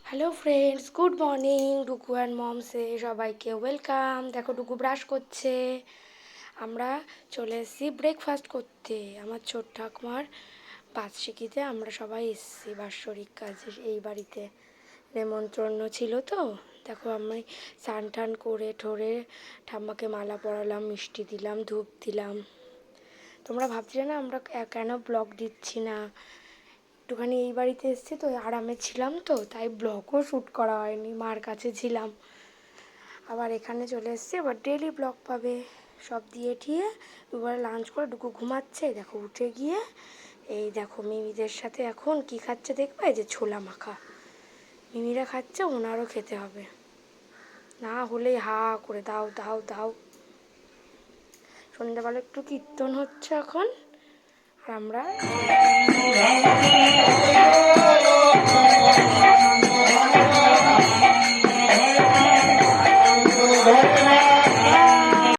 Hello friends, good morning. ডুকু and মমসে সবাইকে ওয়েলকাম। দেখো ডুকু ব্রাশ করছে। আমরা চলে এসেছি ব্রেকফাস্ট করতে। আমার ছোট ঠাকুমার বার্ষিকীতে আমরা সবাই এসেছি বাৎসরিক কাজে। এই বাড়িতে নেমন্ত্রণ ছিল তো। দেখো আমি স্নান টান করে ঠোরে ঠাম্মাকে মালা পরালাম, মিষ্টি দিলাম, ধূপ দিলাম। তোমরা ভাবছিলে না আমরা কেন ব্লগ দিচ্ছি না। একটুখানি এই বাড়িতে এসেছি তো, আরামে ছিলাম তো, তাই ব্লগও শ্যুট করা হয়নি, মার কাছে ছিলাম। আবার এখানে চলে এসেছি, এবার ডেলি ব্লগ পাবে। সব দিয়ে ঠিয়ে দুপুরে লাঞ্চ করে ডুকু ঘুমাচ্ছে। দেখো উঠে গিয়ে এই দেখো মিমিদের সাথে এখন কি খাচ্ছে দেখবে, এই যে ছোলা মাখা মিমিরা খাচ্ছে, ওনারও খেতে হবে, না হলেই হা করে দাও দাও দাও। সন্ধ্যাবেলা একটু কীর্তন হচ্ছে এখন, আর আমরা